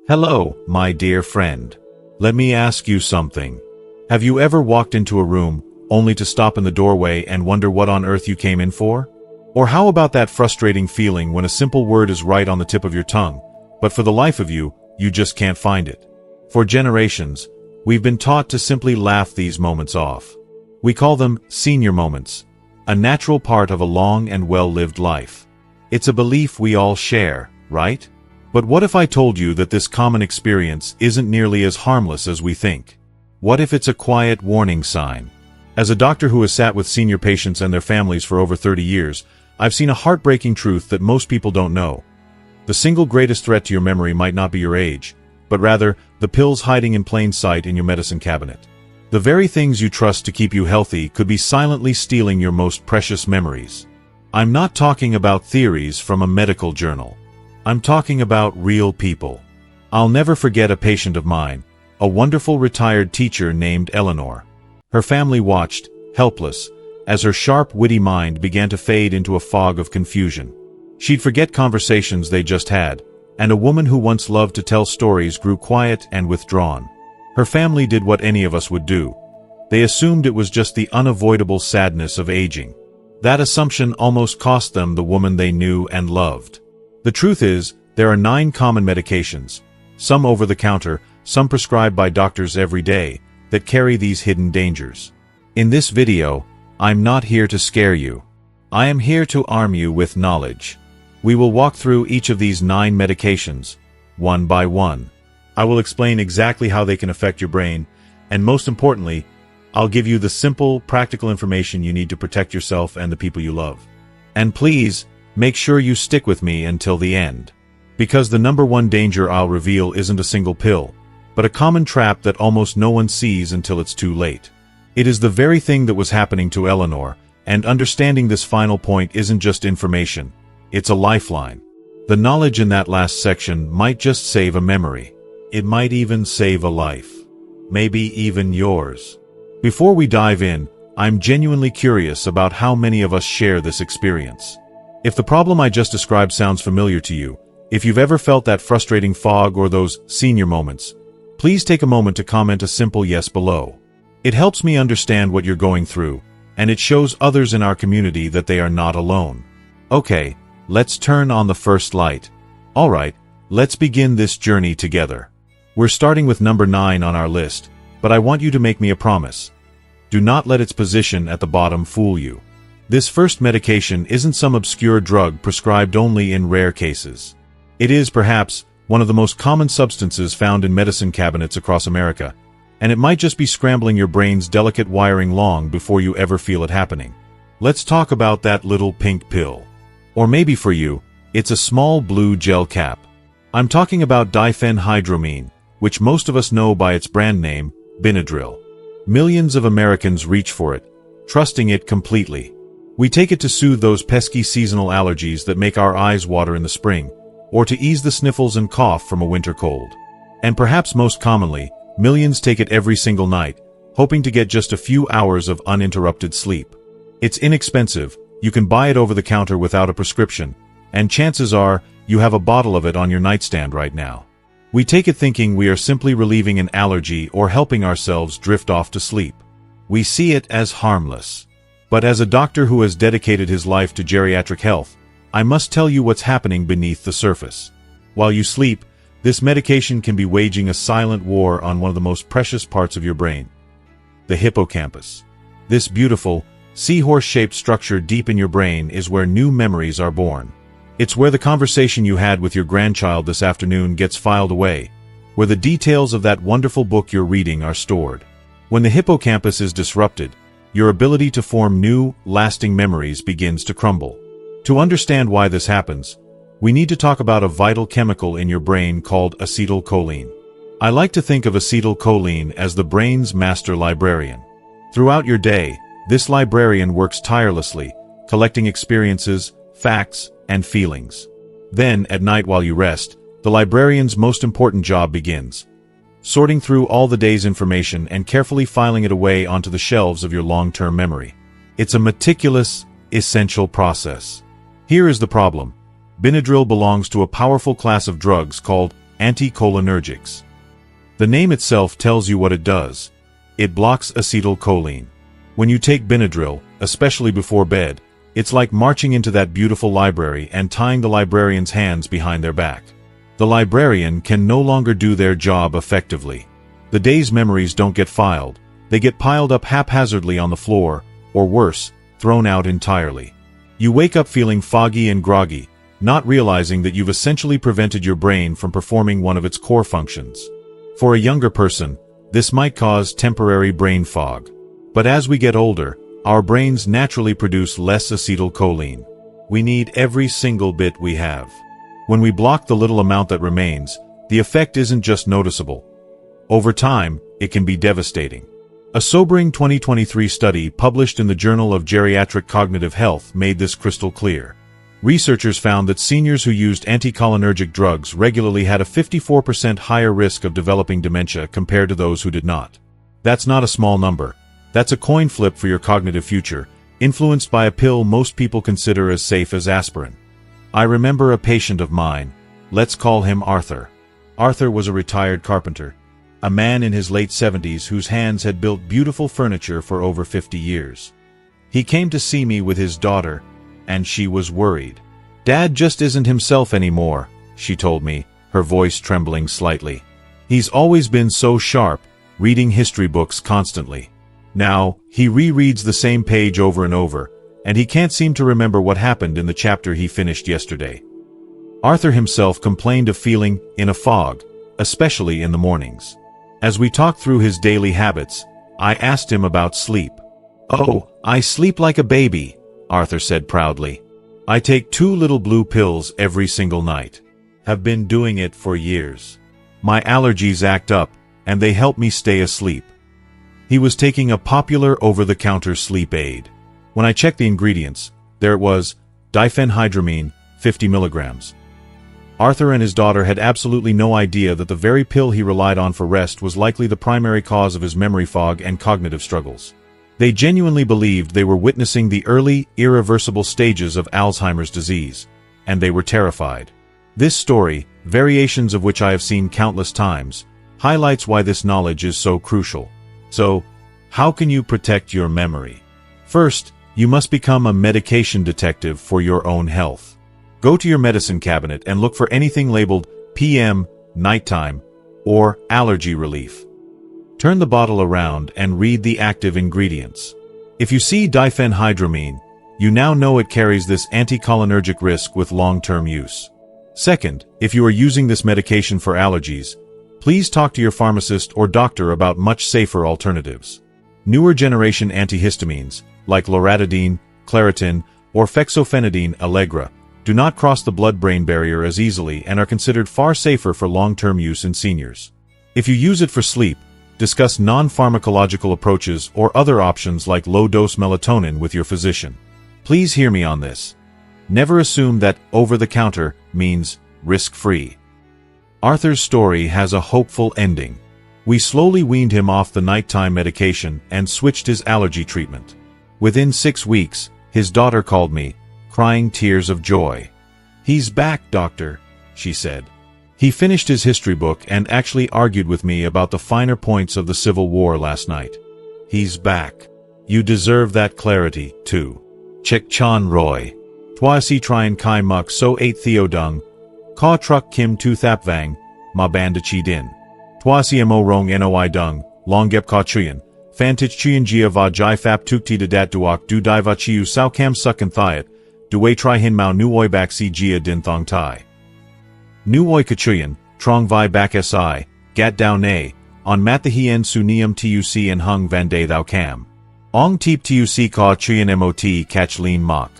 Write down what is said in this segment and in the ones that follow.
Hello, my dear friend. Let me ask you something. Have you ever walked into a room, only to stop in the doorway and wonder what on earth you came in for? Or how about that frustrating feeling when a simple word is right on the tip of your tongue, but for the life of you, you just can't find it? For generations, we've been taught to simply laugh these moments off. We call them senior moments, a natural part of a long and well-lived life. It's a belief we all share, right? But what if I told you that this common experience isn't nearly as harmless as we think? What if it's a quiet warning sign? As a doctor who has sat with senior patients and their families for over 30 years, I've seen a heartbreaking truth that most people don't know. The single greatest threat to your memory might not be your age, but rather the pills hiding in plain sight in your medicine cabinet. The very things you trust to keep you healthy could be silently stealing your most precious memories. I'm not talking about theories from a medical journal. I'm talking about real people. I'll never forget a patient of mine, a wonderful retired teacher named Eleanor. Her family watched, helpless, as her sharp, witty mind began to fade into a fog of confusion. She'd forget conversations they just had, and a woman who once loved to tell stories grew quiet and withdrawn. Her family did what any of us would do. They assumed it was just the unavoidable sadness of aging. That assumption almost cost them the woman they knew and loved. The truth is, there are 9 common medications, some over-the-counter, some prescribed by doctors every day, that carry these hidden dangers. In this video, I'm not here to scare you. I am here to arm you with knowledge. We will walk through each of these 9 medications, one by one. I will explain exactly how they can affect your brain, and most importantly, I'll give you the simple, practical information you need to protect yourself and the people you love. And please, make sure you stick with me until the end. Because the number one danger I'll reveal isn't a single pill, but a common trap that almost no one sees until it's too late. It is the very thing that was happening to Eleanor, and understanding this final point isn't just information, it's a lifeline. The knowledge in that last section might just save a memory. It might even save a life. Maybe even yours. Before we dive in, I'm genuinely curious about how many of us share this experience. If the problem I just described sounds familiar to you, if you've ever felt that frustrating fog or those senior moments, please take a moment to comment a simple yes below. It helps me understand what you're going through, and it shows others in our community that they are not alone. Okay, let's turn on the first light. Alright, let's begin this journey together. We're starting with number 9 on our list, but I want you to make me a promise. Do not let its position at the bottom fool you. This first medication isn't some obscure drug prescribed only in rare cases. It is, perhaps, one of the most common substances found in medicine cabinets across America, and it might just be scrambling your brain's delicate wiring long before you ever feel it happening. Let's talk about that little pink pill. Or maybe for you, it's a small blue gel cap. I'm talking about diphenhydramine, which most of us know by its brand name, Benadryl. Millions of Americans reach for it, trusting it completely. We take it to soothe those pesky seasonal allergies that make our eyes water in the spring, or to ease the sniffles and cough from a winter cold. And perhaps most commonly, millions take it every single night, hoping to get just a few hours of uninterrupted sleep. It's inexpensive, you can buy it over the counter without a prescription, and chances are, you have a bottle of it on your nightstand right now. We take it thinking we are simply relieving an allergy or helping ourselves drift off to sleep. We see it as harmless. But as a doctor who has dedicated his life to geriatric health, I must tell you what's happening beneath the surface. While you sleep, this medication can be waging a silent war on one of the most precious parts of your brain, the hippocampus. This beautiful, seahorse-shaped structure deep in your brain is where new memories are born. It's where the conversation you had with your grandchild this afternoon gets filed away, where the details of that wonderful book you're reading are stored. When the hippocampus is disrupted, your ability to form new, lasting memories begins to crumble. To understand why this happens, we need to talk about a vital chemical in your brain called acetylcholine. I like to think of acetylcholine as the brain's master librarian. Throughout your day, this librarian works tirelessly, collecting experiences, facts, and feelings. Then, at night while you rest, the librarian's most important job begins. Sorting through all the day's information and carefully filing it away onto the shelves of your long-term memory. It's a meticulous, essential process. Here is the problem. Benadryl belongs to a powerful class of drugs called Anticholinergics. The name itself tells you what it does. It blocks acetylcholine. When you take Benadryl, especially before bed, it's like marching into that beautiful library and tying the librarian's hands behind their back. The librarian can no longer do their job effectively. The day's memories don't get filed, they get piled up haphazardly on the floor, or worse, thrown out entirely. You wake up feeling foggy and groggy, not realizing that you've essentially prevented your brain from performing one of its core functions. For a younger person, this might cause temporary brain fog. But as we get older, our brains naturally produce less acetylcholine. We need every single bit we have. When we block the little amount that remains, the effect isn't just noticeable. Over time, it can be devastating. A sobering 2023 study published in the Journal of Geriatric Cognitive Health made this crystal clear. Researchers found that seniors who used anticholinergic drugs regularly had a 54% higher risk of developing dementia compared to those who did not. That's not a small number. That's a coin flip for your cognitive future, influenced by a pill most people consider as safe as aspirin. I remember a patient of mine. Let's call him Arthur. Arthur was a retired carpenter, a man in his late 70s whose hands had built beautiful furniture for over 50 years. He came to see me with his daughter, and she was worried. "Dad just isn't himself anymore," she told me, her voice trembling slightly. "He's always been so sharp, reading history books constantly. Now, he rereads the same page over and over, and he can't seem to remember what happened in the chapter he finished yesterday." Arthur himself complained of feeling in a fog, especially in the mornings. As we talked through his daily habits, I asked him about sleep. "Oh, I sleep like a baby," Arthur said proudly. "I take 2 little blue pills every single night. Have been doing it for years. My allergies act up, and they help me stay asleep." He was taking a popular over-the-counter sleep aid. When I checked the ingredients, there it was, diphenhydramine, 50 milligrams. Arthur and his daughter had absolutely no idea that the very pill he relied on for rest was likely the primary cause of his memory fog and cognitive struggles. They genuinely believed they were witnessing the early, irreversible stages of Alzheimer's disease, and they were terrified. This story, variations of which I have seen countless times, highlights why this knowledge is so crucial. So, how can you protect your memory? First, you must become a medication detective for your own health. Go to your medicine cabinet and look for anything labeled PM, nighttime, or allergy relief. Turn the bottle around and read the active ingredients. If you see diphenhydramine, you now know it carries this anticholinergic risk with long-term use. Second, if you are using this medication for allergies, please talk to your pharmacist or doctor about much safer alternatives. Newer generation antihistamines, like loratadine, Claritin, or fexofenadine Allegra, do not cross the blood-brain barrier as easily and are considered far safer for long-term use in seniors. If you use it for sleep, discuss non-pharmacological approaches or other options like low-dose melatonin with your physician. Please hear me on this. Never assume that over-the-counter means risk-free. Arthur's story has a hopeful ending. We slowly weaned him off the nighttime medication and switched his allergy treatment. Within 6 weeks, his daughter called me, crying tears of joy. "He's back, doctor," she said. He finished his history book and actually argued with me about the finer points of the Civil War last night. He's back. You deserve that clarity, too. Chek Chan Roy. Twa si trien kai muk so 8 theodung. Ka truck kim tu thap vang, ma banda chi din. Twa si mo rong noi dung, longep ka chuyen. Fantich chuyen jia va jai fap tukti de dat duok du dai va chiu sao kam suk and thiet. Duway tri hin mao nuoi bak si jia din thong tai. Nuoi kachuyen, trong vi bak si, gat dao ne, on mat the hien su nium tuc and hung van day thou cam. Ong teep tuc ka chuyen mot catch lean mok.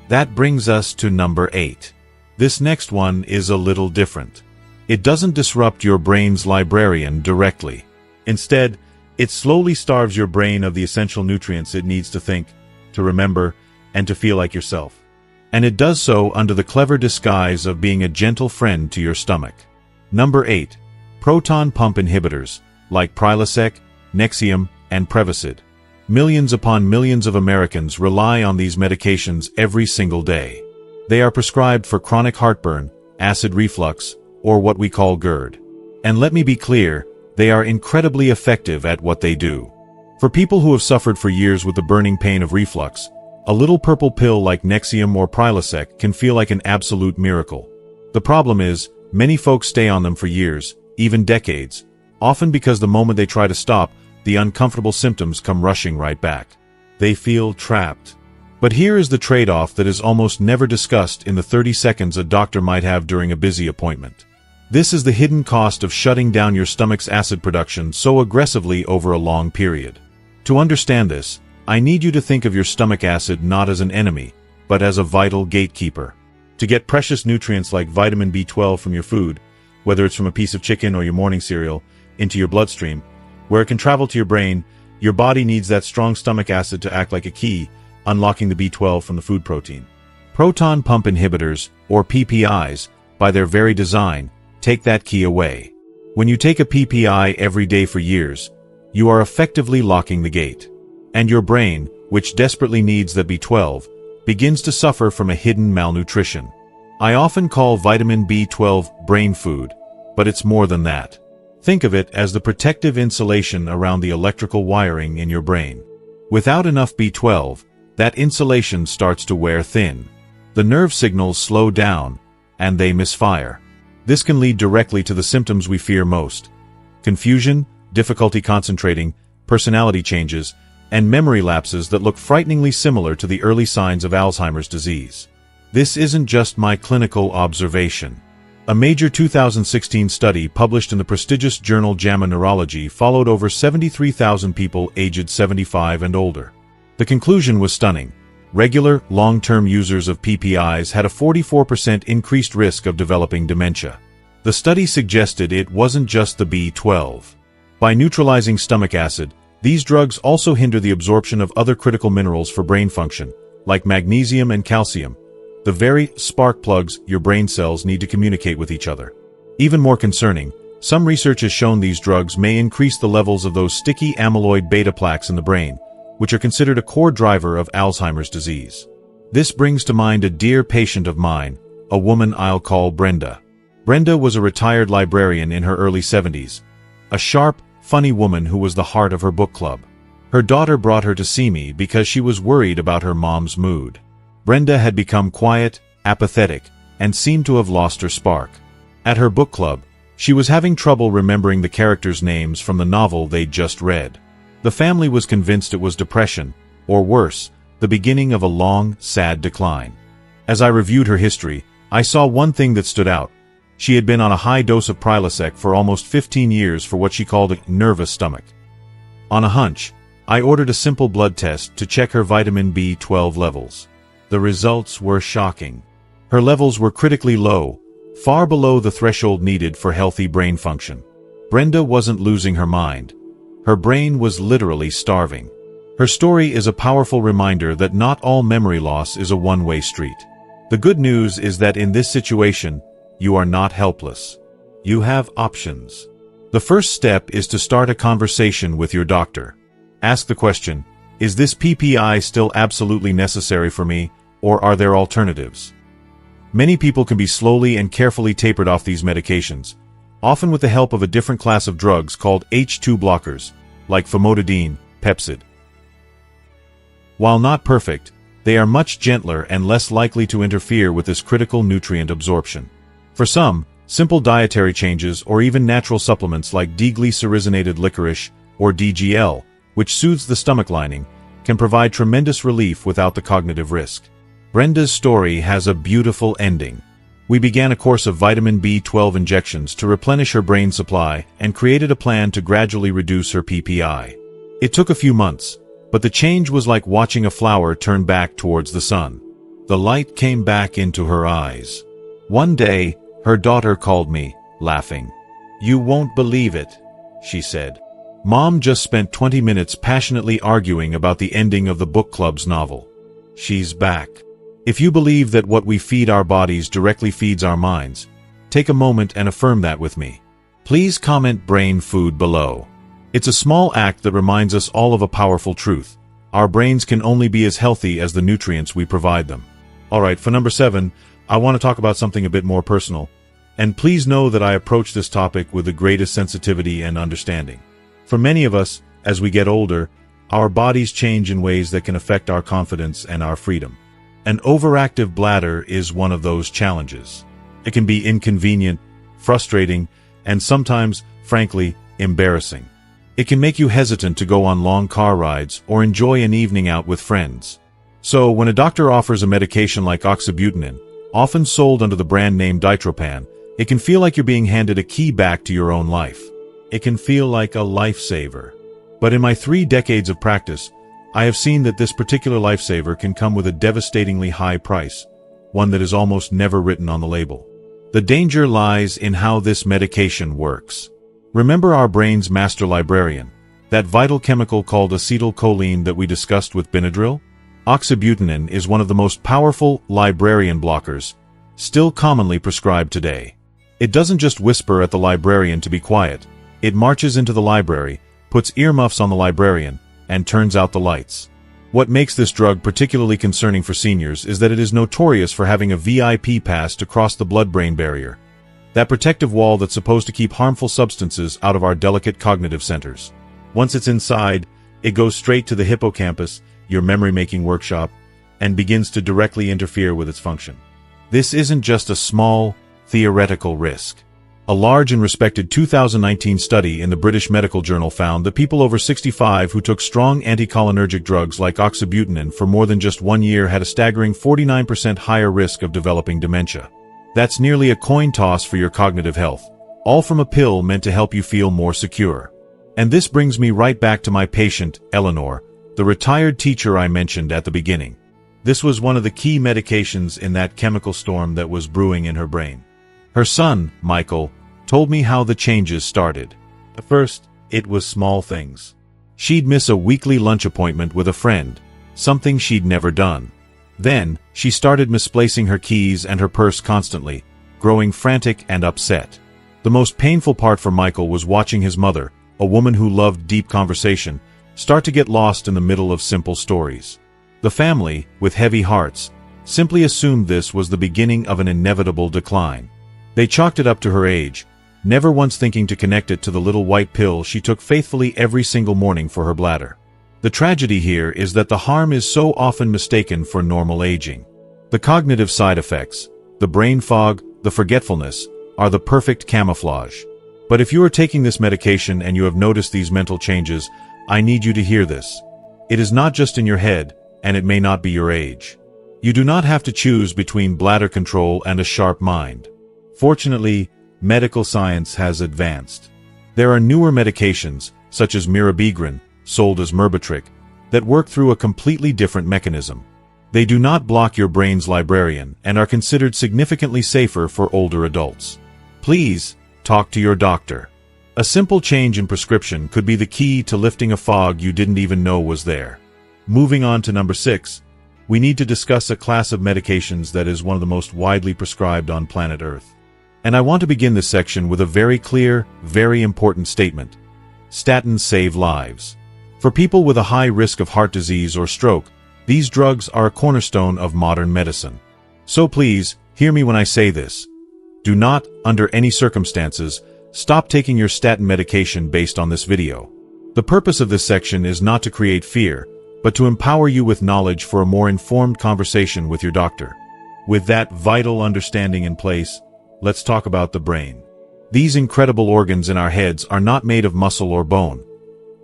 That brings us to number 8. This next one is a little different. It doesn't disrupt your brain's librarian directly. Instead, it slowly starves your brain of the essential nutrients it needs to think, to remember, and to feel like yourself. And it does so under the clever disguise of being a gentle friend to your stomach. Number 8. Proton pump inhibitors, like Prilosec, Nexium, and Prevacid. Millions upon millions of Americans rely on these medications every single day. They are prescribed for chronic heartburn, acid reflux, or what we call GERD. And let me be clear, they are incredibly effective at what they do. For people who have suffered for years with the burning pain of reflux, a little purple pill like Nexium or Prilosec can feel like an absolute miracle. The problem is, many folks stay on them for years, even decades, often because the moment they try to stop, the uncomfortable symptoms come rushing right back. They feel trapped. But here is the trade-off that is almost never discussed in the 30 seconds a doctor might have during a busy appointment. This is the hidden cost of shutting down your stomach's acid production so aggressively over a long period. To understand this, I need you to think of your stomach acid not as an enemy, but as a vital gatekeeper. To get precious nutrients like vitamin B12 from your food, whether it's from a piece of chicken or your morning cereal, into your bloodstream, where it can travel to your brain, your body needs that strong stomach acid to act like a key, unlocking the B12 from the food protein. Proton pump inhibitors, or PPIs, by their very design, take that key away. When you take a PPI every day for years, you are effectively locking the gate. And your brain, which desperately needs that B12, begins to suffer from a hidden malnutrition. I often call vitamin B12 brain food, but it's more than that. Think of it as the protective insulation around the electrical wiring in your brain. Without enough B12, that insulation starts to wear thin. The nerve signals slow down, and they misfire. This can lead directly to the symptoms we fear most: confusion, difficulty concentrating, personality changes, and memory lapses that look frighteningly similar to the early signs of Alzheimer's disease. This isn't just my clinical observation. A major 2016 study published in the prestigious journal JAMA Neurology followed over 73,000 people aged 75 and older. The conclusion was stunning. Regular, long-term users of PPIs had a 44% increased risk of developing dementia. The study suggested it wasn't just the B12. By neutralizing stomach acid, these drugs also hinder the absorption of other critical minerals for brain function, like magnesium and calcium, the very spark plugs your brain cells need to communicate with each other. Even more concerning, some research has shown these drugs may increase the levels of those sticky amyloid beta plaques in the brain, which are considered a core driver of Alzheimer's disease. This brings to mind a dear patient of mine, a woman I'll call Brenda. Brenda was a retired librarian in her early 70s, a sharp, funny woman who was the heart of her book club. Her daughter brought her to see me because she was worried about her mom's mood. Brenda had become quiet, apathetic, and seemed to have lost her spark. At her book club, she was having trouble remembering the characters' names from the novel they'd just read. The family was convinced it was depression, or worse, the beginning of a long, sad decline. As I reviewed her history, I saw one thing that stood out. She had been on a high dose of Prilosec for almost 15 years for what she called a nervous stomach. On a hunch, I ordered a simple blood test to check her vitamin B12 levels. The results were shocking. Her levels were critically low, far below the threshold needed for healthy brain function. Brenda wasn't losing her mind. Her brain was literally starving. Her story is a powerful reminder that not all memory loss is a one-way street. The good news is that in this situation, you are not helpless. You have options. The first step is to start a conversation with your doctor. Ask the question, is this PPI still absolutely necessary for me, or are there alternatives? Many people can be slowly and carefully tapered off these medications, often with the help of a different class of drugs called H2 blockers, like famotidine, Pepcid. While not perfect, they are much gentler and less likely to interfere with this critical nutrient absorption. For some, simple dietary changes or even natural supplements like deglycerinated licorice, or DGL, which soothes the stomach lining, can provide tremendous relief without the cognitive risk. Brenda's story has a beautiful ending. We began a course of vitamin B12 injections to replenish her brain supply and created a plan to gradually reduce her PPI. It took a few months, but the change was like watching a flower turn back towards the sun. The light came back into her eyes. One day, her daughter called me, laughing. "You won't believe it," she said. "Mom just spent 20 minutes passionately arguing about the ending of the book club's novel. She's back." If you believe that what we feed our bodies directly feeds our minds, take a moment and affirm that with me. Please comment brain food below. It's a small act that reminds us all of a powerful truth. Our brains can only be as healthy as the nutrients we provide them. Alright, for number 7, I want to talk about something a bit more personal. And please know that I approach this topic with the greatest sensitivity and understanding. For many of us, as we get older, our bodies change in ways that can affect our confidence and our freedom. An overactive bladder is one of those challenges. It can be inconvenient, frustrating, and sometimes, frankly, embarrassing. It can make you hesitant to go on long car rides or enjoy an evening out with friends. So, when a doctor offers a medication like oxybutynin, often sold under the brand name Ditropan, it can feel like you're being handed a key back to your own life. It can feel like a lifesaver. But in my 3 decades of practice, I have seen that this particular lifesaver can come with a devastatingly high price, one that is almost never written on the label. The danger lies in how this medication works. Remember our brain's master librarian, that vital chemical called acetylcholine that we discussed with Benadryl? Oxybutynin is one of the most powerful librarian blockers, still commonly prescribed today. It doesn't just whisper at the librarian to be quiet. It marches into the library, puts earmuffs on the librarian, and turns out the lights. What makes this drug particularly concerning for seniors is that it is notorious for having a VIP pass to cross the blood-brain barrier, that protective wall that's supposed to keep harmful substances out of our delicate cognitive centers. Once it's inside, it goes straight to the hippocampus, your memory-making workshop, and begins to directly interfere with its function. This isn't just a small, theoretical risk. A large and respected 2019 study in the British Medical Journal found that people over 65 who took strong anticholinergic drugs like oxybutynin for more than just 1 year had a staggering 49% higher risk of developing dementia. That's nearly a coin toss for your cognitive health, all from a pill meant to help you feel more secure. And this brings me right back to my patient, Eleanor, the retired teacher I mentioned at the beginning. This was one of the key medications in that chemical storm that was brewing in her brain. Her son, Michael, told me how the changes started. At first, it was small things. She'd miss a weekly lunch appointment with a friend, something she'd never done. Then, she started misplacing her keys and her purse constantly, growing frantic and upset. The most painful part for Michael was watching his mother, a woman who loved deep conversation, start to get lost in the middle of simple stories. The family, with heavy hearts, simply assumed this was the beginning of an inevitable decline. They chalked it up to her age, never once thinking to connect it to the little white pill she took faithfully every single morning for her bladder. The tragedy here is that the harm is so often mistaken for normal aging. The cognitive side effects, the brain fog, the forgetfulness, are the perfect camouflage. But if you are taking this medication and you have noticed these mental changes, I need you to hear this. It is not just in your head, and it may not be your age. You do not have to choose between bladder control and a sharp mind. Fortunately, medical science has advanced. There are newer medications, such as mirabegron, sold as Myrbetriq, that work through a completely different mechanism. They do not block your brain's librarian and are considered significantly safer for older adults. Please, talk to your doctor. A simple change in prescription could be the key to lifting a fog you didn't even know was there. Moving on to number 6, we need to discuss a class of medications that is one of the most widely prescribed on planet Earth. And I want to begin this section with a very clear, very important statement. Statins save lives. For people with a high risk of heart disease or stroke, these drugs are a cornerstone of modern medicine. So please, hear me when I say this. Do not, under any circumstances, stop taking your statin medication based on this video. The purpose of this section is not to create fear, but to empower you with knowledge for a more informed conversation with your doctor. With that vital understanding in place, let's talk about the brain. These incredible organs in our heads are not made of muscle or bone.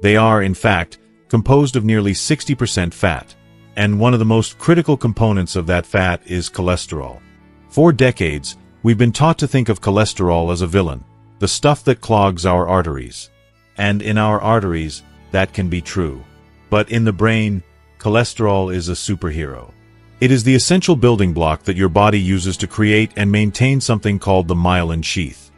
They are, in fact, composed of nearly 60% fat. And one of the most critical components of that fat is cholesterol. For decades, we've been taught to think of cholesterol as a villain, the stuff that clogs our arteries. And in our arteries, that can be true. But in the brain, cholesterol is a superhero. It is the essential building block that your body uses to create and maintain something called the myelin sheath.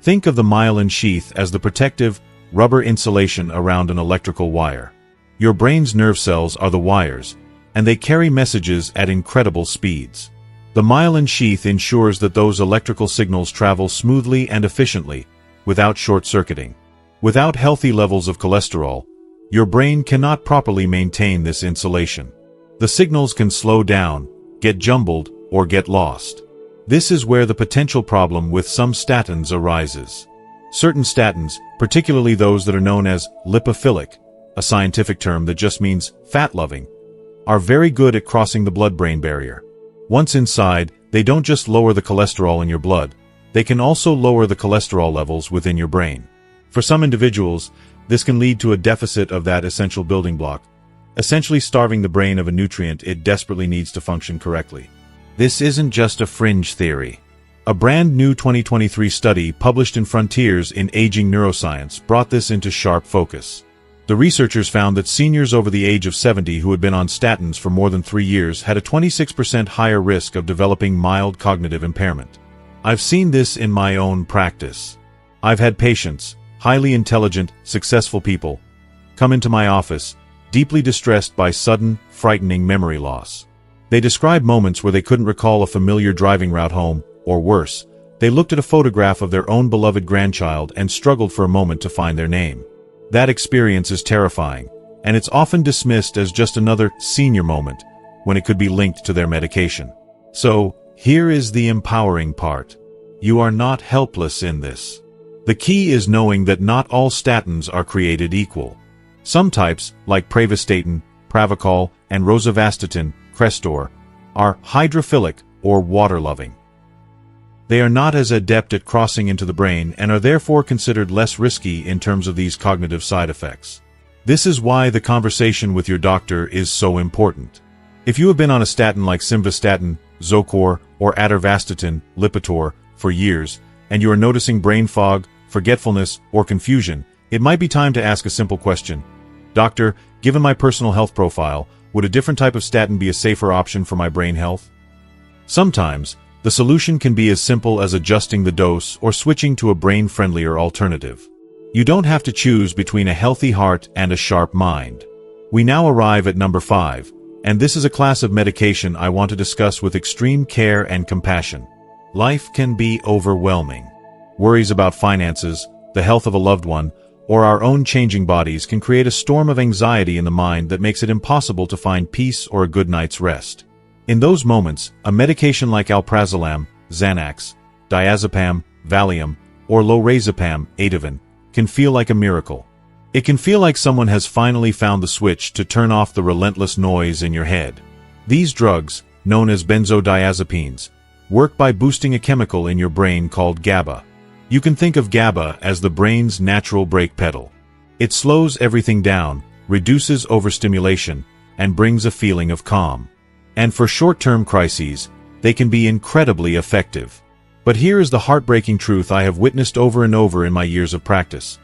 Think of the myelin sheath as the protective, rubber insulation around an electrical wire. Your brain's nerve cells are the wires, and they carry messages at incredible speeds. The myelin sheath ensures that those electrical signals travel smoothly and efficiently, without short-circuiting. Without healthy levels of cholesterol, your brain cannot properly maintain this insulation. The signals can slow down, get jumbled, or get lost. This is where the potential problem with some statins arises. Certain statins, particularly those that are known as lipophilic, a scientific term that just means fat-loving, are very good at crossing the blood-brain barrier. Once inside, they don't just lower the cholesterol in your blood, they can also lower the cholesterol levels within your brain. For some individuals, this can lead to a deficit of that essential building block, essentially starving the brain of a nutrient it desperately needs to function correctly. This isn't just a fringe theory. A brand new 2023 study published in Frontiers in Aging Neuroscience brought this into sharp focus. The researchers found that seniors over the age of 70 who had been on statins for more than 3 years had a 26% higher risk of developing mild cognitive impairment. I've seen this in my own practice. I've had patients, highly intelligent, successful people, come into my office, deeply distressed by sudden, frightening memory loss. They described moments where they couldn't recall a familiar driving route home, or worse, they looked at a photograph of their own beloved grandchild and struggled for a moment to find their name. That experience is terrifying, and it's often dismissed as just another senior moment, when it could be linked to their medication. So, here is the empowering part. You are not helpless in this. The key is knowing that not all statins are created equal. Some types, like pravastatin, Pravachol, and rosuvastatin, Crestor, are hydrophilic or water-loving. They are not as adept at crossing into the brain and are therefore considered less risky in terms of these cognitive side effects. This is why the conversation with your doctor is so important. If you have been on a statin like simvastatin, Zocor, or atorvastatin, Lipitor, for years, and you are noticing brain fog, forgetfulness, or confusion, it might be time to ask a simple question. Doctor, given my personal health profile, would a different type of statin be a safer option for my brain health? Sometimes, the solution can be as simple as adjusting the dose or switching to a brain-friendlier alternative. You don't have to choose between a healthy heart and a sharp mind. We now arrive at number 5, and this is a class of medication I want to discuss with extreme care and compassion. Life can be overwhelming. Worries about finances, the health of a loved one, or our own changing bodies can create a storm of anxiety in the mind that makes it impossible to find peace or a good night's rest. In those moments, a medication like alprazolam, Xanax, diazepam, Valium, or lorazepam, Ativan, can feel like a miracle. It can feel like someone has finally found the switch to turn off the relentless noise in your head. These drugs, known as benzodiazepines, work by boosting a chemical in your brain called GABA. You can think of GABA as the brain's natural brake pedal. It slows everything down, reduces overstimulation, and brings a feeling of calm. And for short-term crises, they can be incredibly effective. But here is the heartbreaking truth I have witnessed over and over in my years of practice.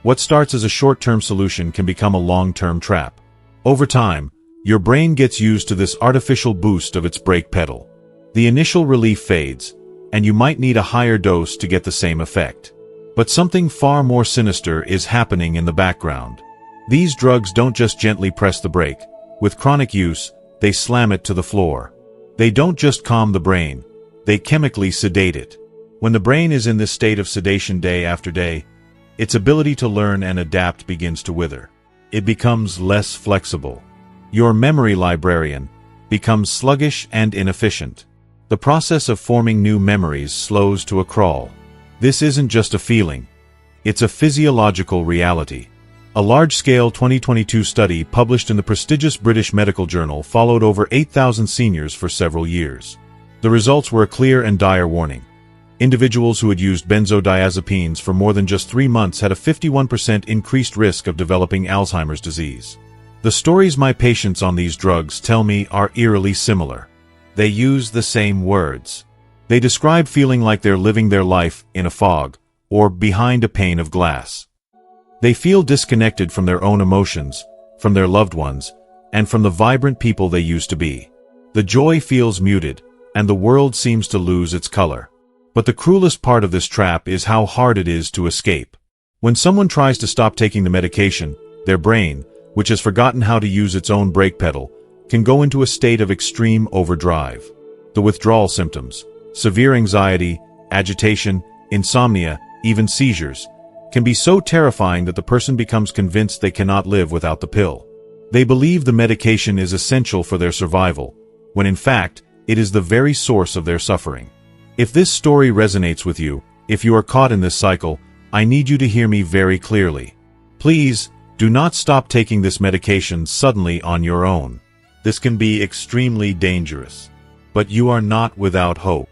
What starts as a short-term solution can become a long-term trap. Over time, your brain gets used to this artificial boost of its brake pedal. The initial relief fades, and you might need a higher dose to get the same effect. But something far more sinister is happening in the background. These drugs don't just gently press the brake. With chronic use, they slam it to the floor. They don't just calm the brain, they chemically sedate it. When the brain is in this state of sedation day after day, its ability to learn and adapt begins to wither. It becomes less flexible. Your memory librarian becomes sluggish and inefficient. The process of forming new memories slows to a crawl. This isn't just a feeling. It's a physiological reality. A large-scale 2022 study published in the prestigious British Medical Journal followed over 8,000 seniors for several years. The results were a clear and dire warning. Individuals who had used benzodiazepines for more than just 3 months had a 51% increased risk of developing Alzheimer's disease. The stories my patients on these drugs tell me are eerily similar. They use the same words. They describe feeling like they're living their life in a fog, or behind a pane of glass. They feel disconnected from their own emotions, from their loved ones, and from the vibrant people they used to be. The joy feels muted, and the world seems to lose its color. But the cruelest part of this trap is how hard it is to escape. When someone tries to stop taking the medication, their brain, which has forgotten how to use its own brake pedal, can go into a state of extreme overdrive. The withdrawal symptoms, severe anxiety, agitation, insomnia, even seizures, can be so terrifying that the person becomes convinced they cannot live without the pill. They believe the medication is essential for their survival, when in fact, it is the very source of their suffering. If this story resonates with you, if you are caught in this cycle, I need you to hear me very clearly. Please, do not stop taking this medication suddenly on your own. This can be extremely dangerous. But you are not without hope.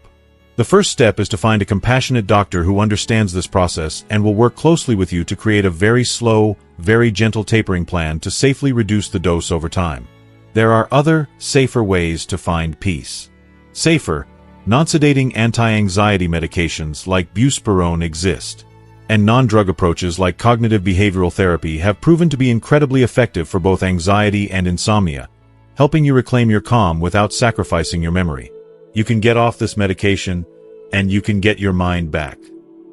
The first step is to find a compassionate doctor who understands this process and will work closely with you to create a very slow, very gentle tapering plan to safely reduce the dose over time. There are other, safer ways to find peace. Safer, non-sedating anti-anxiety medications like buspirone exist, and non-drug approaches like cognitive behavioral therapy have proven to be incredibly effective for both anxiety and insomnia, helping you reclaim your calm without sacrificing your memory. You can get off this medication, and you can get your mind back.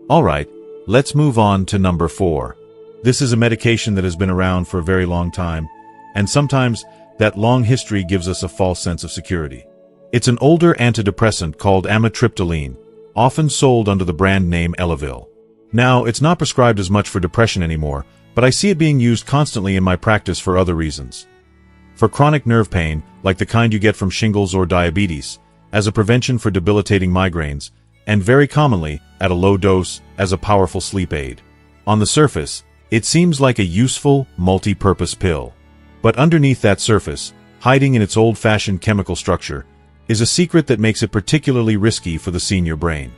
Alright, let's move on to number 4. This is a medication that has been around for a very long time, and sometimes that long history gives us a false sense of security. It's an older antidepressant called amitriptyline, often sold under the brand name Elavil. Now, it's not prescribed as much for depression anymore, but I see it being used constantly in my practice for other reasons. For chronic nerve pain, like the kind you get from shingles or diabetes, as a prevention for debilitating migraines, and very commonly, at a low dose, as a powerful sleep aid. On the surface, it seems like a useful, multi-purpose pill. But underneath that surface, hiding in its old-fashioned chemical structure, is a secret that makes it particularly risky for the senior brain.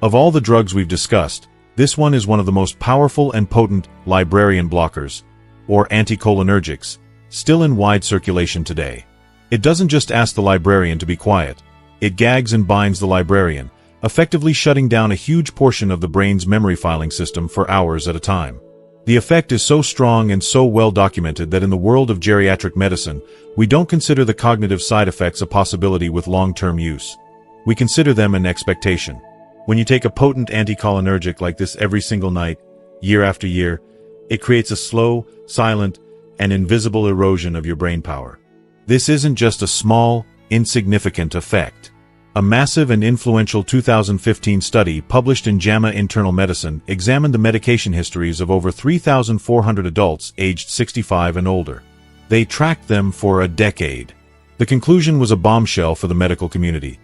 Of all the drugs we've discussed, this one is one of the most powerful and potent librarian blockers, or anticholinergics, still in wide circulation today. It doesn't just ask the librarian to be quiet. It gags and binds the librarian, effectively shutting down a huge portion of the brain's memory filing system for hours at a time. The effect is so strong and so well documented that in the world of geriatric medicine, we don't consider the cognitive side effects a possibility with long-term use. We consider them an expectation. When you take a potent anticholinergic like this every single night, year after year, it creates a slow, silent, and invisible erosion of your brain power. This isn't just a small, insignificant effect. A massive and influential 2015 study published in JAMA Internal Medicine examined the medication histories of over 3,400 adults aged 65 and older. They tracked them for a decade. The conclusion was a bombshell for the medical community.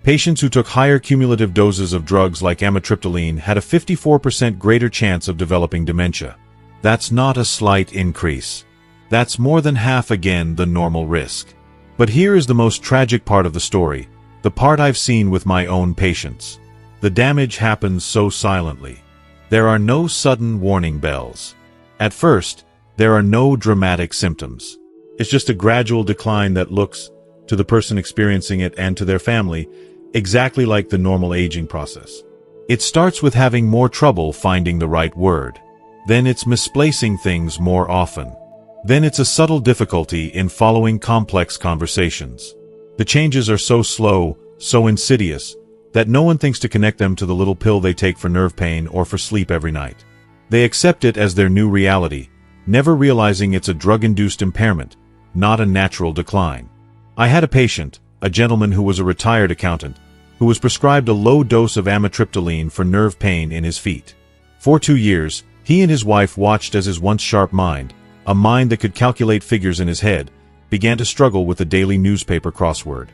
Patients who took higher cumulative doses of drugs like amitriptyline had a 54% greater chance of developing dementia. That's not a slight increase. That's more than half again the normal risk. But here is the most tragic part of the story. The part I've seen with my own patients. The damage happens so silently. There are no sudden warning bells. At first, there are no dramatic symptoms. It's just a gradual decline that looks, to the person experiencing it and to their family, exactly like the normal aging process. It starts with having more trouble finding the right word. Then it's misplacing things more often. Then it's a subtle difficulty in following complex conversations. The changes are so slow, so insidious, that no one thinks to connect them to the little pill they take for nerve pain or for sleep every night. They accept it as their new reality, never realizing it's a drug-induced impairment, not a natural decline. I had a patient, a gentleman who was a retired accountant, who was prescribed a low dose of amitriptyline for nerve pain in his feet. For 2 years, he and his wife watched as his once sharp mind, a mind that could calculate figures in his head, began to struggle with the daily newspaper crossword.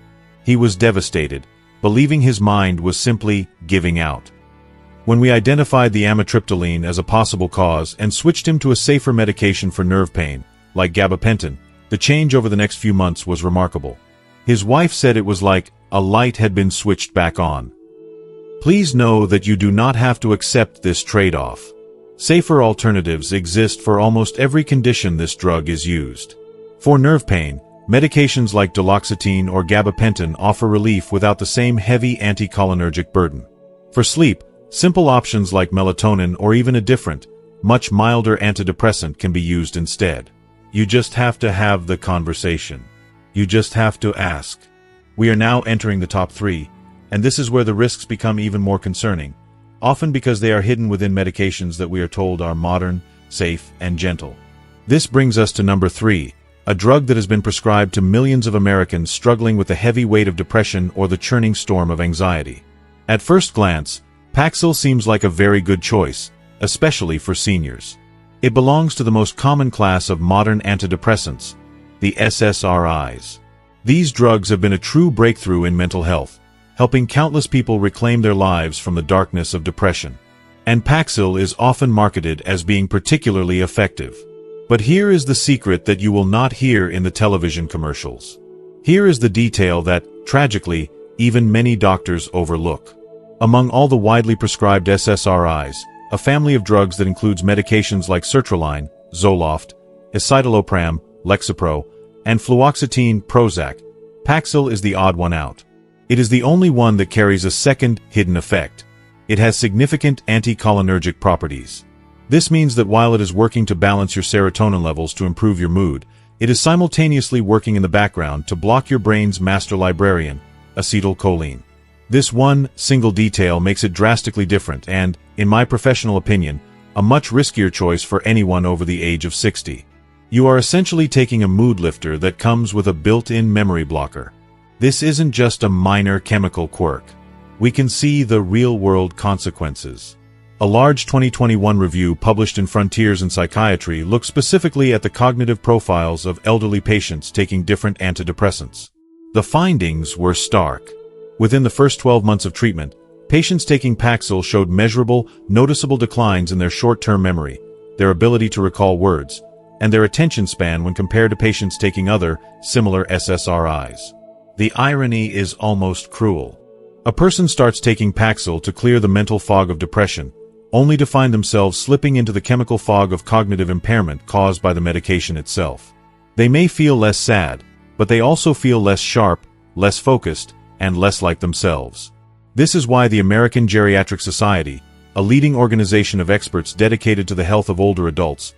He was devastated, believing his mind was simply giving out. When we identified the amitriptyline as a possible cause and switched him to a safer medication for nerve pain, like gabapentin, the change over the next few months was remarkable. His wife said it was like a light had been switched back on. Please know that you do not have to accept this trade-off. Safer alternatives exist for almost every condition this drug is used. For nerve pain, medications like duloxetine or gabapentin offer relief without the same heavy anticholinergic burden. For sleep, simple options like melatonin or even a different, much milder antidepressant can be used instead. You just have to have the conversation. You just have to ask. We are now entering the top 3, and this is where the risks become even more concerning, often because they are hidden within medications that we are told are modern, safe, and gentle. This brings us to number 3, a drug that has been prescribed to millions of Americans struggling with the heavy weight of depression or the churning storm of anxiety. At first glance, Paxil seems like a very good choice, especially for seniors. It belongs to the most common class of modern antidepressants, the SSRIs. These drugs have been a true breakthrough in mental health, helping countless people reclaim their lives from the darkness of depression. And Paxil is often marketed as being particularly effective. But here is the secret that you will not hear in the television commercials. Here is the detail that, tragically, even many doctors overlook. Among all the widely prescribed SSRIs, a family of drugs that includes medications like sertraline, Zoloft, escitalopram, Lexapro, and fluoxetine, Prozac, Paxil is the odd one out. It is the only one that carries a second, hidden effect. It has significant anticholinergic properties. This means that while it is working to balance your serotonin levels to improve your mood, it is simultaneously working in the background to block your brain's master librarian, acetylcholine. This one single detail makes it drastically different and, in my professional opinion, a much riskier choice for anyone over the age of 60. You are essentially taking a mood lifter that comes with a built-in memory blocker. This isn't just a minor chemical quirk. We can see the real-world consequences. A large 2021 review published in Frontiers in Psychiatry looked specifically at the cognitive profiles of elderly patients taking different antidepressants. The findings were stark. Within the first 12 months of treatment, patients taking Paxil showed measurable, noticeable declines in their short-term memory, their ability to recall words, and their attention span when compared to patients taking other, similar SSRIs. The irony is almost cruel. A person starts taking Paxil to clear the mental fog of depression, only to find themselves slipping into the chemical fog of cognitive impairment caused by the medication itself. They may feel less sad, but they also feel less sharp, less focused, and less like themselves. This is why the American Geriatric Society, a leading organization of experts dedicated to the health of older adults,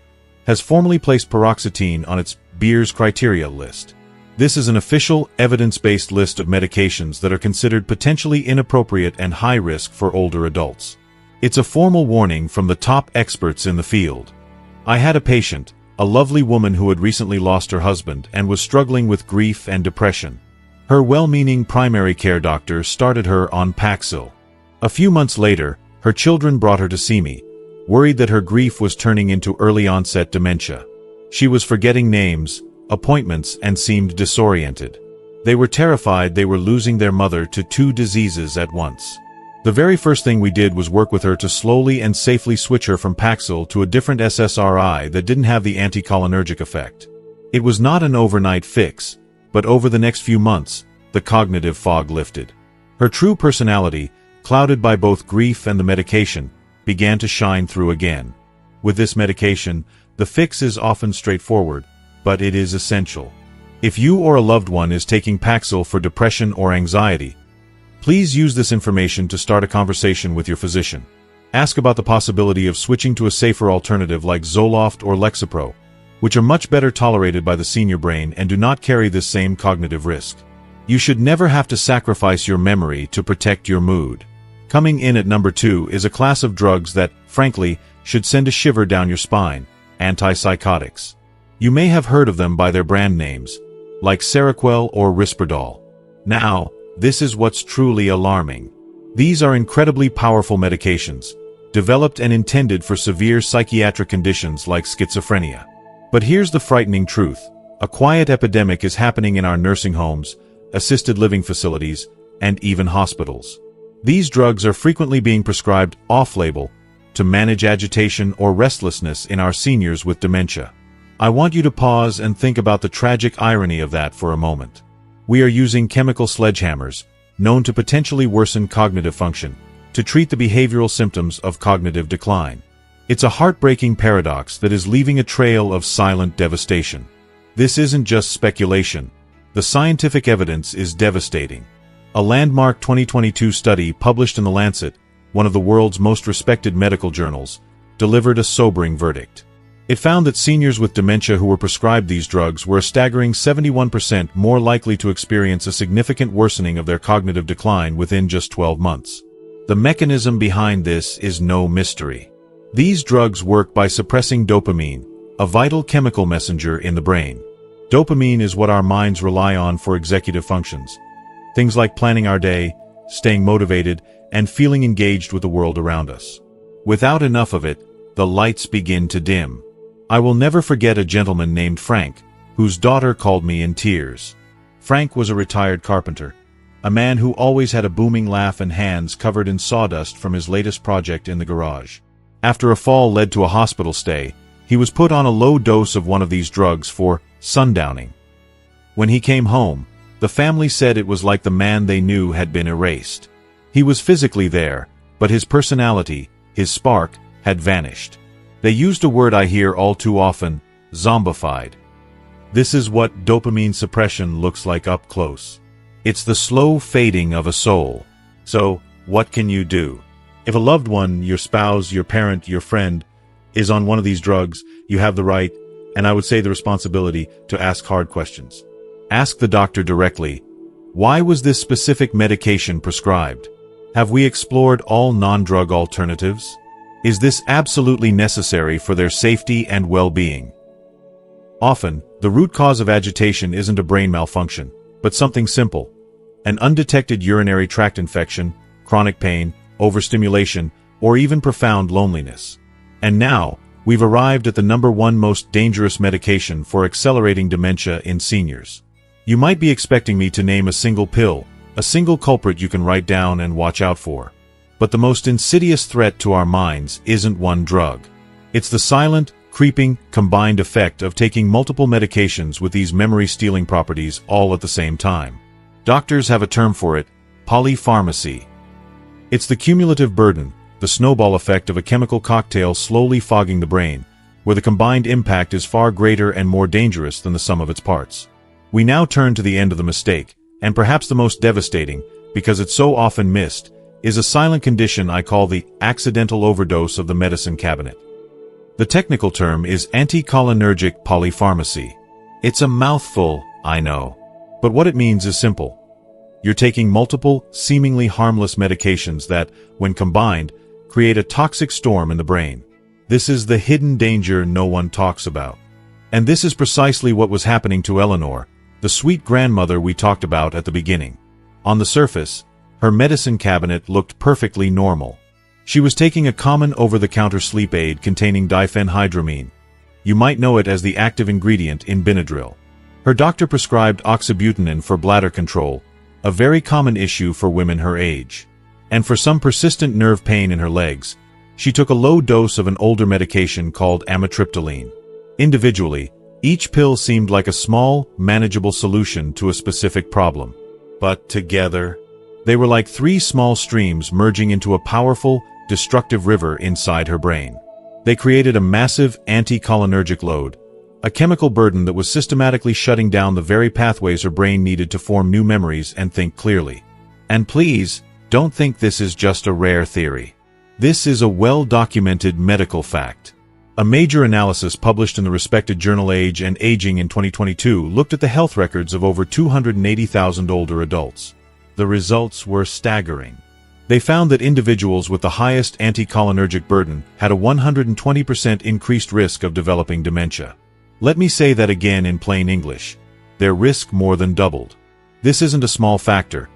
has formally placed paroxetine on its Beers criteria list. This is an official, evidence-based list of medications that are considered potentially inappropriate and high risk for older adults. It's a formal warning from the top experts in the field. I had a patient, a lovely woman who had recently lost her husband and was struggling with grief and depression. Her well-meaning primary care doctor started her on Paxil. A few months later, her children brought her to see me, worried that her grief was turning into early-onset dementia. She was forgetting names, appointments, and seemed disoriented. They were terrified they were losing their mother to 2 diseases at once. The very first thing we did was work with her to slowly and safely switch her from Paxil to a different SSRI that didn't have the anticholinergic effect. It was not an overnight fix, but over the next few months, the cognitive fog lifted. Her true personality, clouded by both grief and the medication, began to shine through again. With this medication, the fix is often straightforward, but it is essential. If you or a loved one is taking Paxil for depression or anxiety, please use this information to start a conversation with your physician. Ask about the possibility of switching to a safer alternative like Zoloft or Lexapro, which are much better tolerated by the senior brain and do not carry this same cognitive risk. You should never have to sacrifice your memory to protect your mood. Coming in at number 2 is a class of drugs that, frankly, should send a shiver down your spine: antipsychotics. You may have heard of them by their brand names, like Seroquel or Risperdal. Now, this is what's truly alarming. These are incredibly powerful medications, developed and intended for severe psychiatric conditions like schizophrenia. But here's the frightening truth. A quiet epidemic is happening in our nursing homes, assisted living facilities, and even hospitals. These drugs are frequently being prescribed off-label to manage agitation or restlessness in our seniors with dementia. I want you to pause and think about the tragic irony of that for a moment. We are using chemical sledgehammers, known to potentially worsen cognitive function, to treat the behavioral symptoms of cognitive decline. It's a heartbreaking paradox that is leaving a trail of silent devastation. This isn't just speculation. The scientific evidence is devastating. A landmark 2022 study published in The Lancet, one of the world's most respected medical journals, delivered a sobering verdict. It found that seniors with dementia who were prescribed these drugs were a staggering 71% more likely to experience a significant worsening of their cognitive decline within just 12 months. The mechanism behind this is no mystery. These drugs work by suppressing dopamine, a vital chemical messenger in the brain. Dopamine is what our minds rely on for executive functions. Things like planning our day, staying motivated, and feeling engaged with the world around us. Without enough of it, the lights begin to dim. I will never forget a gentleman named Frank, whose daughter called me in tears. Frank was a retired carpenter. a man who always had a booming laugh and hands covered in sawdust from his latest project in the garage. After a fall led to a hospital stay, he was put on a low dose of one of these drugs for sundowning. When he came home, the family said it was like the man they knew had been erased. He was physically there, but his personality, his spark, had vanished. They used a word I hear all too often, zombified. This is what dopamine suppression looks like up close. It's the slow fading of a soul. So, what can you do? If a loved one, your spouse, your parent, your friend, is on one of these drugs, you have the right, and I would say the responsibility, to ask hard questions. Ask the doctor directly, why was this specific medication prescribed? Have we explored all non-drug alternatives? Is this absolutely necessary for their safety and well-being? Often, the root cause of agitation isn't a brain malfunction, but something simple. An undetected urinary tract infection, chronic pain, overstimulation, or even profound loneliness. And now, we've arrived at the #1 most dangerous medication for accelerating dementia in seniors. You might be expecting me to name a single pill, a single culprit you can write down and watch out for. But the most insidious threat to our minds isn't one drug. It's the silent, creeping, combined effect of taking multiple medications with these memory-stealing properties all at the same time. Doctors have a term for it, polypharmacy. It's the cumulative burden, the snowball effect of a chemical cocktail slowly fogging the brain, where the combined impact is far greater and more dangerous than the sum of its parts. We now turn to the end of the mistake, and perhaps the most devastating, because it's so often missed, is a silent condition I call the accidental overdose of the medicine cabinet. The technical term is anticholinergic polypharmacy. It's a mouthful, I know. But what it means is simple. You're taking multiple, seemingly harmless medications that, when combined, create a toxic storm in the brain. This is the hidden danger no one talks about. And this is precisely what was happening to Eleanor, the sweet grandmother we talked about at the beginning. On the surface, her medicine cabinet looked perfectly normal. She was taking a common over-the-counter sleep aid containing diphenhydramine. You might know it as the active ingredient in Benadryl. Her doctor prescribed oxybutynin for bladder control, a very common issue for women her age. And for some persistent nerve pain in her legs, she took a low dose of an older medication called amitriptyline. Individually, each pill seemed like a small, manageable solution to a specific problem. But together, they were like three small streams merging into a powerful, destructive river inside her brain. They created a massive anticholinergic load, a chemical burden that was systematically shutting down the very pathways her brain needed to form new memories and think clearly. And please, don't think this is just a rare theory. This is a well-documented medical fact. A major analysis published in the respected journal Age and Aging in 2022 looked at the health records of over 280,000 older adults. The results were staggering. They found that individuals with the highest anticholinergic burden had a 120% increased risk of developing dementia. Let me say that again in plain English. Their risk more than doubled. This isn't a small factor.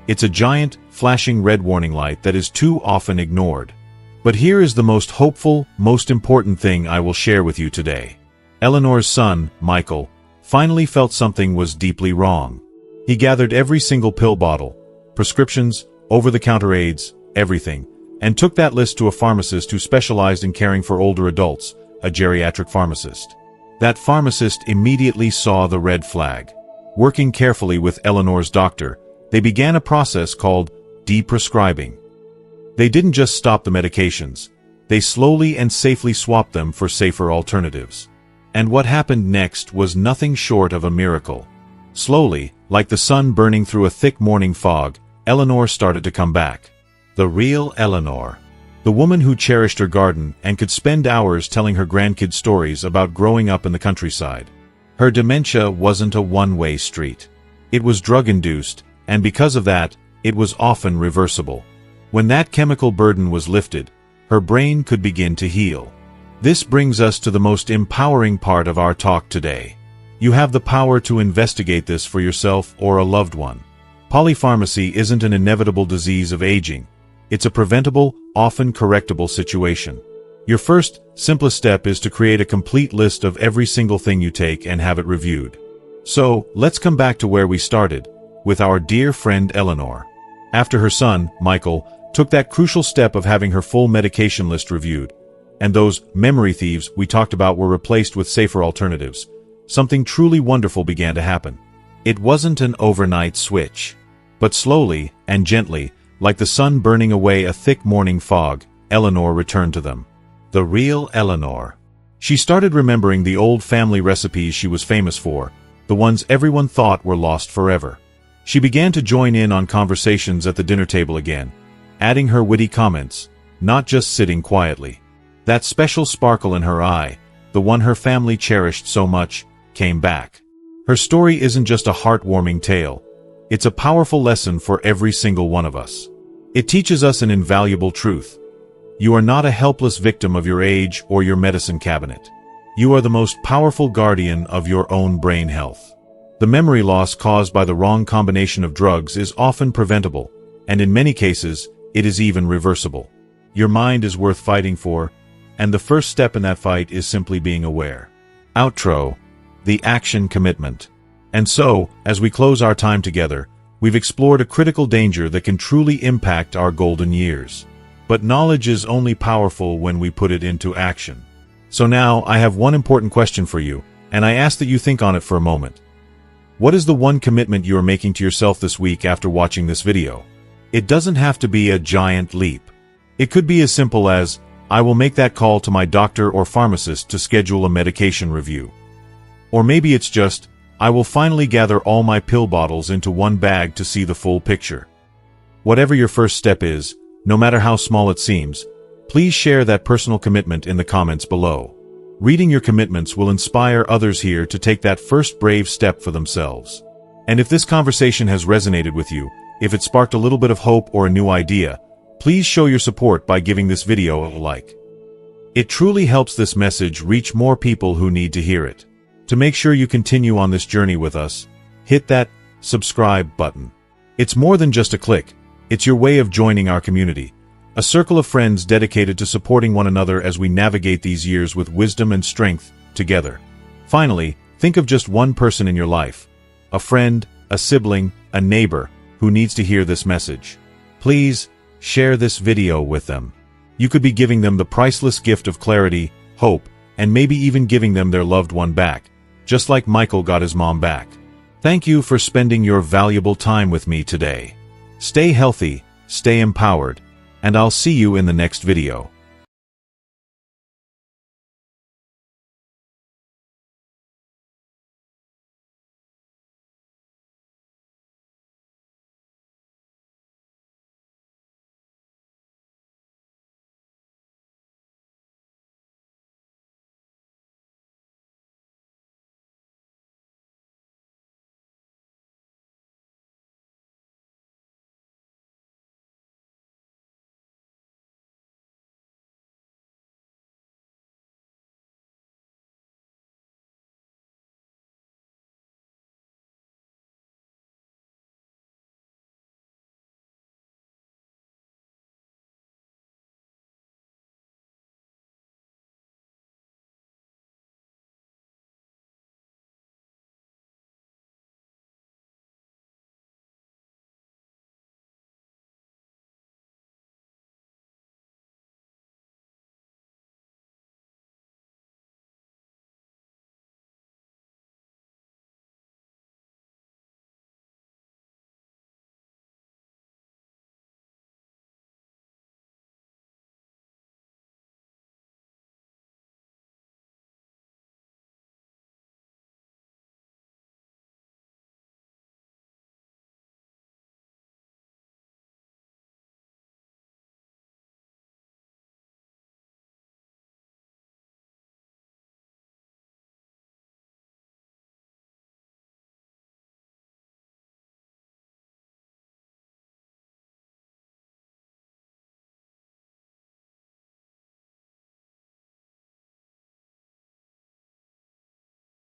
It's a giant, flashing red warning light that is too often ignored. But here is the most hopeful, most important thing I will share with you today. Eleanor's son, Michael, finally felt something was deeply wrong. He gathered every single pill bottle, prescriptions, over-the-counter aids, everything, and took that list to a pharmacist who specialized in caring for older adults, a geriatric pharmacist. That pharmacist immediately saw the red flag. Working carefully with Eleanor's doctor, they began a process called deprescribing. They didn't just stop the medications. They slowly and safely swapped them for safer alternatives. And what happened next was nothing short of a miracle. Slowly, like the sun burning through a thick morning fog, Eleanor started to come back. The real Eleanor. The woman who cherished her garden and could spend hours telling her grandkids stories about growing up in the countryside. Her dementia wasn't a one-way street. It was drug-induced, and because of that, it was often reversible. When that chemical burden was lifted, her brain could begin to heal. This brings us to the most empowering part of our talk today. You have the power to investigate this for yourself or a loved one. Polypharmacy isn't an inevitable disease of aging. It's a preventable, often correctable situation. Your first, simplest step is to create a complete list of every single thing you take and have it reviewed. So, let's come back to where we started. with our dear friend Eleanor. After her son, Michael, took that crucial step of having her full medication list reviewed, and those memory thieves we talked about were replaced with safer alternatives, something truly wonderful began to happen. It wasn't an overnight switch. But slowly and gently, like the sun burning away a thick morning fog, Eleanor returned to them. The real Eleanor. She started remembering the old family recipes she was famous for, the ones everyone thought were lost forever. She began to join in on conversations at the dinner table again, adding her witty comments, not just sitting quietly. That special sparkle in her eye, the one her family cherished so much, came back. Her story isn't just a heartwarming tale. It's a powerful lesson for every single one of us. It teaches us an invaluable truth. You are not a helpless victim of your age or your medicine cabinet. You are the most powerful guardian of your own brain health. The memory loss caused by the wrong combination of drugs is often preventable, and in many cases, it is even reversible. Your mind is worth fighting for, and the first step in that fight is simply being aware. Outro. The action commitment. And so, as we close our time together, we've explored a critical danger that can truly impact our golden years. But knowledge is only powerful when we put it into action. So now, I have one important question for you, and I ask that you think on it for a moment. What is the one commitment you are making to yourself this week after watching this video? It doesn't have to be a giant leap. It could be as simple as, I will make that call to my doctor or pharmacist to schedule a medication review. Or maybe it's just, I will finally gather all my pill bottles into one bag to see the full picture. Whatever your first step is, no matter how small it seems, please share that personal commitment in the comments below. Reading your commitments will inspire others here to take that first brave step for themselves. And if this conversation has resonated with you, if it sparked a little bit of hope or a new idea, please show your support by giving this video a like. It truly helps this message reach more people who need to hear it. To make sure you continue on this journey with us, hit that subscribe button. It's more than just a click. It's your way of joining our community, a circle of friends dedicated to supporting one another as we navigate these years with wisdom and strength together. Finally, think of just one person in your life, a friend, a sibling, a neighbor, who needs to hear this message. Please, share this video with them. You could be giving them the priceless gift of clarity, hope, and maybe even giving them their loved one back, just like Michael got his mom back. Thank you for spending your valuable time with me today. Stay healthy, stay empowered, and I'll see you in the next video.